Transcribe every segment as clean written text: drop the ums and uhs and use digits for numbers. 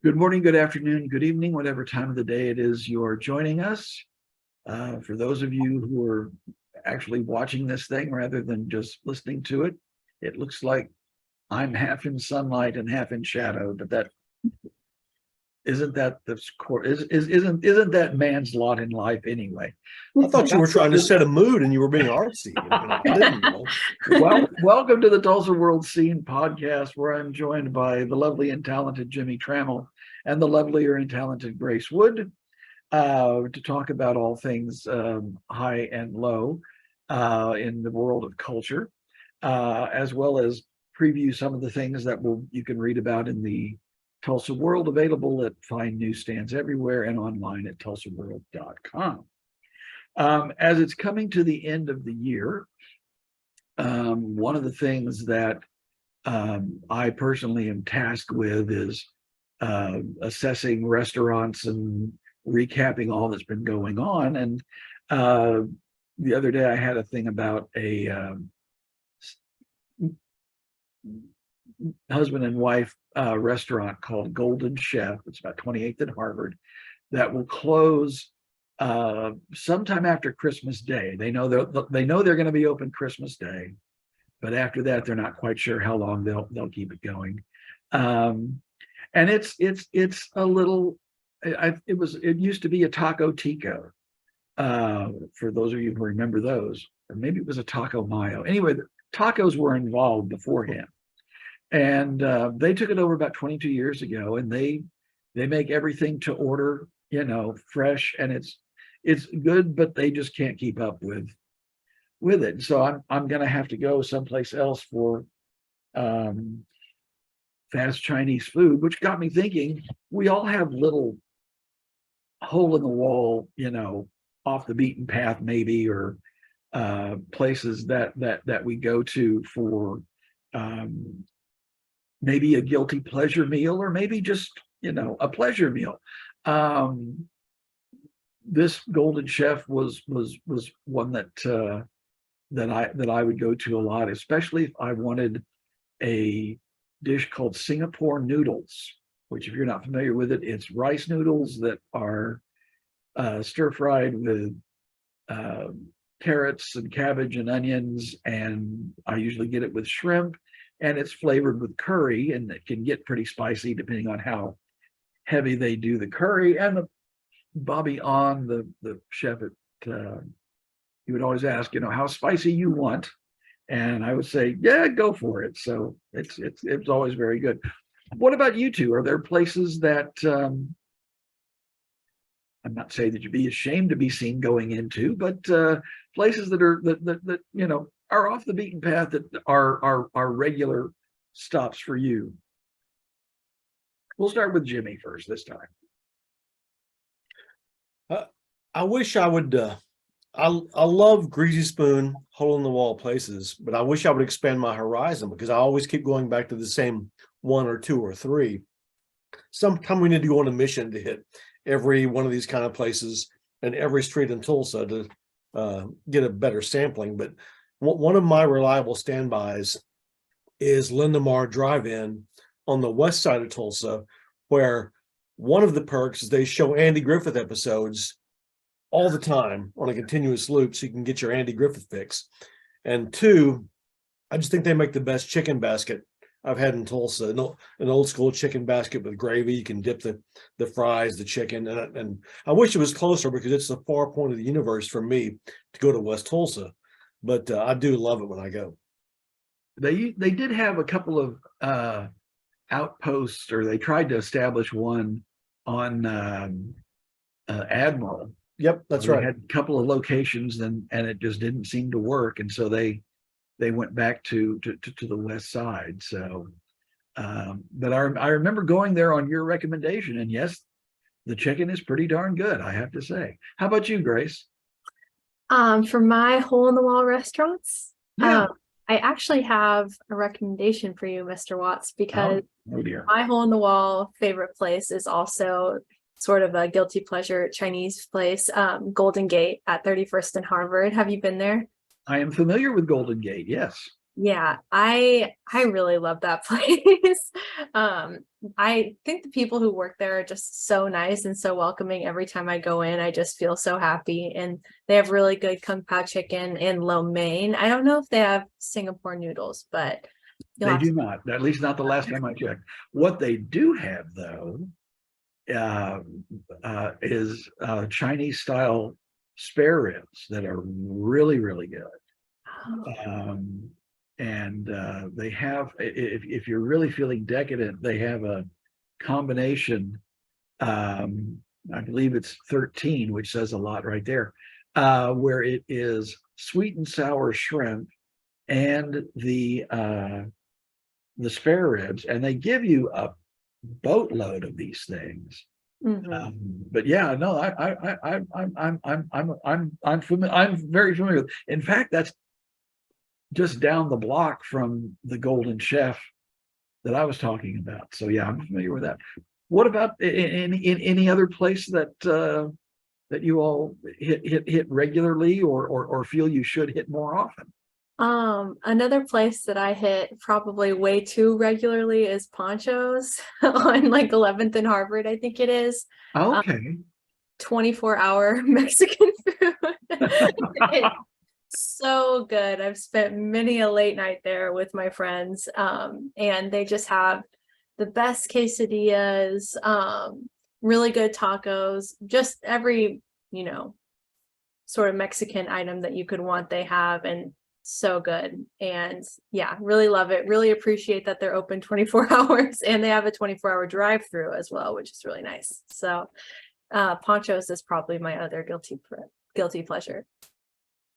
Good morning, good afternoon, good evening, whatever time of the day it is you're joining us. For those of you who are actually watching this thing rather than just listening to it, it looks like I'm half in sunlight and half in shadow, but that isn't that the core isn't that man's lot in life anyway. I thought you were trying to set a mood and you were being artsy. I didn't know. Well, welcome to the Tulsa World Scene podcast, where I'm joined by the lovely and talented Jimmy Trammell and the lovelier and talented Grace Wood to talk about all things high and low in the world of culture, as well as preview some of the things that you can read about in the Tulsa World, available at fine newsstands everywhere and online at tulsaworld.com. As it's coming to the end of the year, one of the things that I personally am tasked with is assessing restaurants and recapping all that's been going on. And the other day I had a thing about a husband and wife restaurant called Golden Chef. It's about 28th and Harvard, that will close sometime after Christmas Day. They know they're going to be open Christmas Day, but after that they're not quite sure how long they'll keep it going. And it's a little. It used to be a Taco Tico, for those of you who remember those, or maybe it was a Taco Mayo. Anyway, the tacos were involved beforehand. And they took it over about 22 years ago, and they make everything to order, fresh, and it's good, but they just can't keep up with it. So I'm going to have to go someplace else for fast Chinese food, which got me thinking. We all have little hole in the wall, off the beaten path, maybe, or places that we go to for maybe a guilty pleasure meal, or maybe just, a pleasure meal. This Golden Chef was one that I would go to a lot, especially if I wanted a dish called Singapore noodles, which, if you're not familiar with it, it's rice noodles that are stir-fried with carrots and cabbage and onions, and I usually get it with shrimp. And it's flavored with curry, and it can get pretty spicy depending on how heavy they do the curry. And Bobby On, the chef at, he would always ask, how spicy you want, and I would say, yeah, go for it. So it's always very good. What about you two? Are there places that I'm not saying that you'd be ashamed to be seen going into, but places that are that are off the beaten path, that are regular stops for you? We'll start with Jimmy first this time. I wish I would. I love greasy spoon, hole in the wall places, but I wish I would expand my horizon, because I always keep going back to the same one or two or three. Sometime we need to go on a mission to hit every one of these kind of places and every street in Tulsa to get a better sampling. But one of my reliable standbys is Lindemar Drive-In on the west side of Tulsa, where one of the perks is they show Andy Griffith episodes all the time on a continuous loop, so you can get your Andy Griffith fix. And two, I just think they make the best chicken basket I've had in Tulsa. An old school chicken basket with gravy. You can dip the fries, the chicken, and I wish it was closer, because it's the far point of the universe for me to go to West Tulsa. But I do love it when I go. They did have a couple of outposts, or they tried to establish one on Admiral. Yep, that's right. They had a couple of locations, and it just didn't seem to work, and so they went back to the west side. So, but I remember going there on your recommendation, and yes, the chicken is pretty darn good, I have to say. How about you, Grace? For my hole in the wall restaurants, Yeah. I actually have a recommendation for you, Mr. Watts, because Oh dear. my hole in the wall favorite place is also sort of a guilty pleasure Chinese place, Golden Gate at 31st and Harvard. Have you been there? I am familiar with Golden Gate, yes. Yeah, I really love that place. I think the people who work there are just so nice and so welcoming. Every time I go in, I just feel so happy. And they have really good kung pao chicken and lo mein. I don't know if they have Singapore noodles, but you'll They have to. do not, at least not the last time I checked. What they do have, though, uh, is Chinese style spare ribs that are really, really good. Um, and they have, if you're really feeling decadent, they have a combination. I believe it's 13, which says a lot right there, where it is sweet and sour shrimp and the spare ribs, and they give you a boatload of these things. Mhm. But yeah, no, I'm very familiar with. In fact, that's just down the block from the Golden Chef that I was talking about. So yeah, I'm familiar with that. What about in any other place that that you all hit regularly, or feel you should hit more often? Another place that I hit probably way too regularly is Ponchos on like 11th and Harvard, I think it is. Um, Okay. 24-hour Mexican food. It's so good. I've spent many a late night there with my friends. And they just have the best quesadillas, really good tacos, just every, you know, sort of Mexican item that you could want, they have, and so good. And yeah, really love it. Really appreciate that they're open 24 hours and they have a 24-hour drive-through as well, which is really nice. So Ponchos is probably my other guilty pleasure.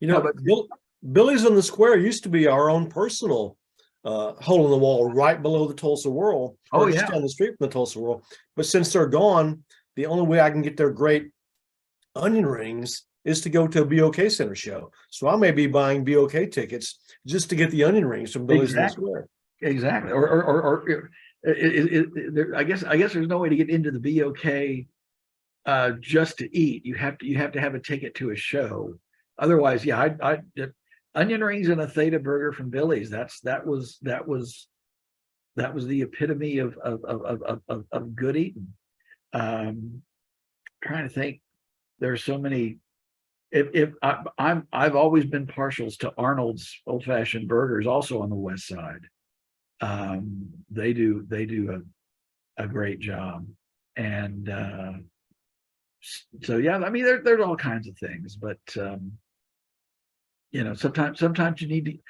You How know, about Billy's on the Square used to be our own personal hole in the wall right below the Tulsa Whirl, Oh or just yeah, down the street from the Tulsa Whirl. But since they're gone, the only way I can get their great onion rings is to go to a BOK Center show. So I may be buying BOK tickets just to get the onion rings from Billy's in the exactly, Square. exactly. Or I guess there's no way to get into the BOK just to eat. You have to have a ticket to a show. Otherwise, yeah, I onion rings and a Theta burger from Billy's. That was the epitome of good eating. Trying to think, there's so many. If I've always been partials to Arnold's old fashioned burgers, also on the west side. They do a great job, and so yeah, I mean there's all kinds of things, but sometimes you need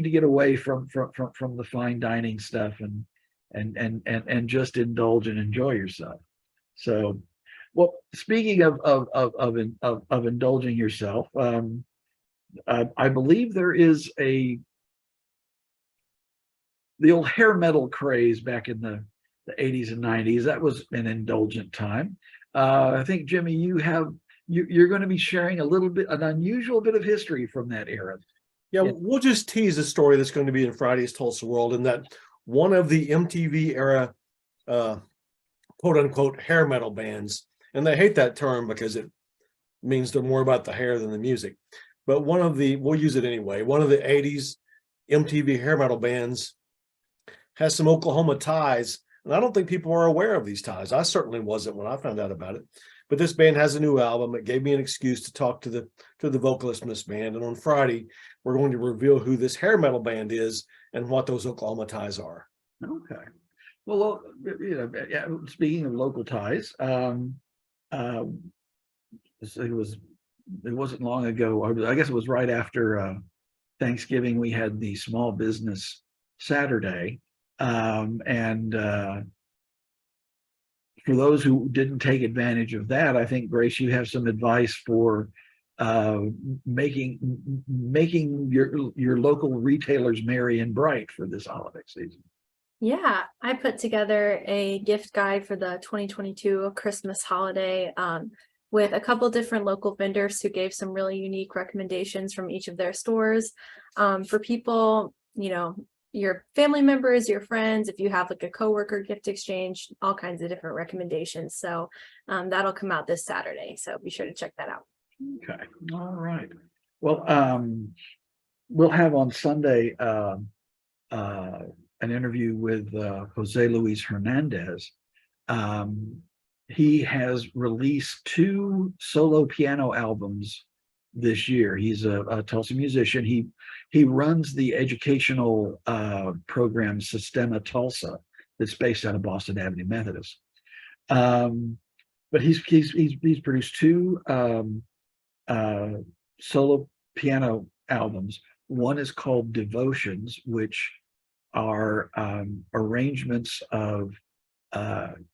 to get away from the fine dining stuff and just indulge and enjoy yourself. So, well, speaking of indulging yourself, I believe there is the old hair metal craze back in the 80s and 90s. That was an indulgent time. I think, Jimmy, you're going to be sharing an unusual bit of history from that era. Yeah, Yeah. we'll just tease a story that's going to be in Friday's Tulsa World, and that one of the MTV era quote unquote hair metal bands, and they hate that term because it means they're more about the hair than the music. But we'll use it anyway, one of the 80s MTV hair metal bands has some Oklahoma ties. And I don't think people are aware of these ties. I certainly wasn't when I found out about it. But this band has a new album. It gave me an excuse to talk to the vocalist in this band. And on Friday, we're going to reveal who this hair metal band is and what those Oklahoma ties are. Okay. Well, yeah, speaking of local ties, it wasn't long ago. I guess it was right after Thanksgiving. We had the Small Business Saturday, and for those who didn't take advantage of that, I think, Grace, you have some advice for making your local retailers merry and bright for this holiday season. Yeah, I put together a gift guide for the 2022 Christmas holiday with a couple different local vendors who gave some really unique recommendations from each of their stores for people, your family members, your friends, if you have like a coworker gift exchange, all kinds of different recommendations. So that'll come out this Saturday. So be sure to check that out. Okay. All right. Well, we'll have on Sunday an interview with Jose Luis Hernandez. He has released 2 solo piano albums this year. He's a Tulsa musician. He runs the educational program Sistema Tulsa that's based out of Boston Avenue Methodist. But he's produced 2 solo piano albums. One is called Devotions, which are arrangements of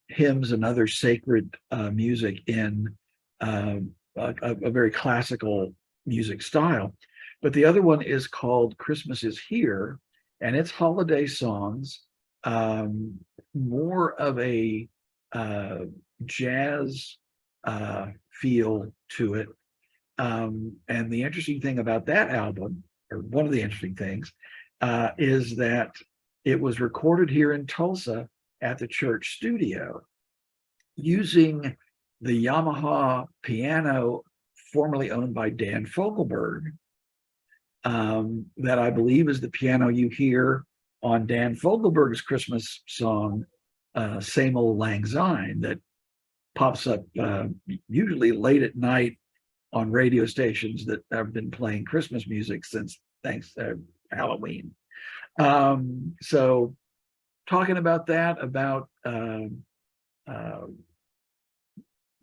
hymns and other sacred music in a very classical music style. But the other one is called Christmas is Here, and it's holiday songs, more of a jazz feel to it. And the interesting thing about that album, or one of the interesting things, is that it was recorded here in Tulsa at the church studio using the Yamaha piano formerly owned by Dan Fogelberg, that I believe is the piano you hear on Dan Fogelberg's Christmas song, Same Old Lang Syne, that pops up usually late at night on radio stations that have been playing Christmas music since Halloween. So talking about that, about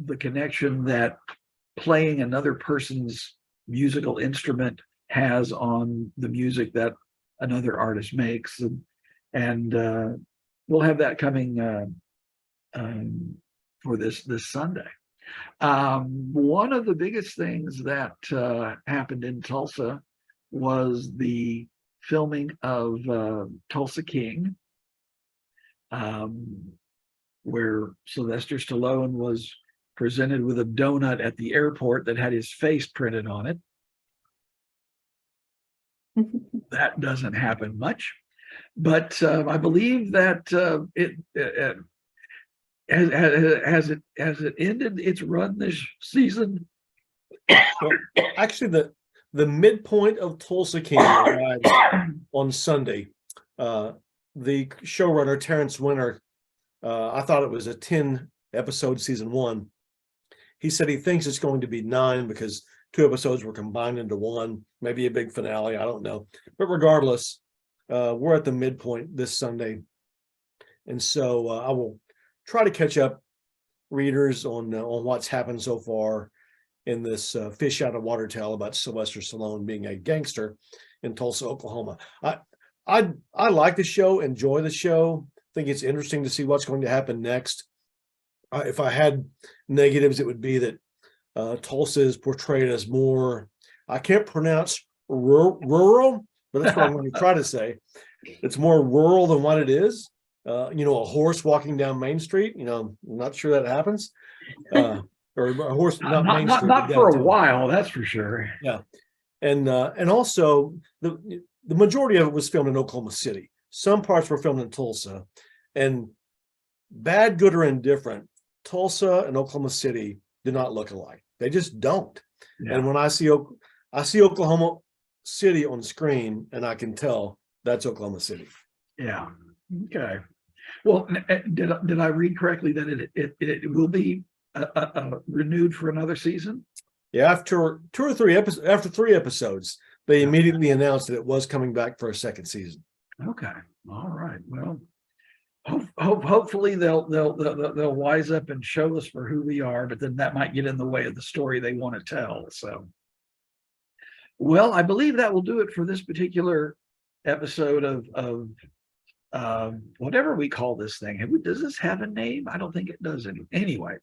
the connection that playing another person's musical instrument has on the music that another artist makes, and we'll have that coming for this Sunday. One of the biggest things that happened in Tulsa was the filming of Tulsa King, where Sylvester Stallone was presented with a donut at the airport that had his face printed on it. That doesn't happen much, but I believe that has it ended its run this season. Well, actually, the midpoint of Tulsa King arrived on Sunday. The showrunner Terrence Winter, I thought it was a 10-episode season 1. He said he thinks it's going to be 9 because 2 episodes were combined into 1, maybe a big finale, I don't know. But regardless, we're at the midpoint this Sunday. And so I will try to catch up readers on what's happened so far in this fish out of water tale about Sylvester Stallone being a gangster in Tulsa, Oklahoma. I like the show, enjoy the show. Think it's interesting to see what's going to happen next. If I had negatives, it would be that Tulsa is portrayed as more, I can't pronounce rural, but that's what I'm going to try to say. It's more rural than what it is. A horse walking down Main Street, I'm not sure that happens. Or a horse, not Main Street. Not for a while, that's for sure. Yeah. And also the majority of it was filmed in Oklahoma City. Some parts were filmed in Tulsa, and bad, good, or indifferent, Tulsa and Oklahoma City do not look alike. They just don't. Yeah. And when I see Oklahoma City on screen, and I can tell that's Oklahoma City. Yeah. Okay. Well, did I read correctly that it will be renewed for another season? Yeah, after 3 episodes, they immediately announced that it was coming back for a second season. Okay. All right. Well, hopefully they'll wise up and show us for who we are, but then that might get in the way of the story they want to tell. So, well, I believe that will do it for this particular episode of whatever we call this thing. Does this have a name? I don't think it does. Anyway,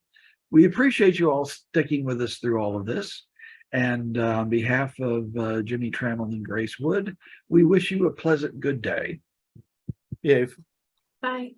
we appreciate you all sticking with us through all of this. And on behalf of Jimmy Trammell and Grace Wood, we wish you a pleasant good day. Yeah. Bye.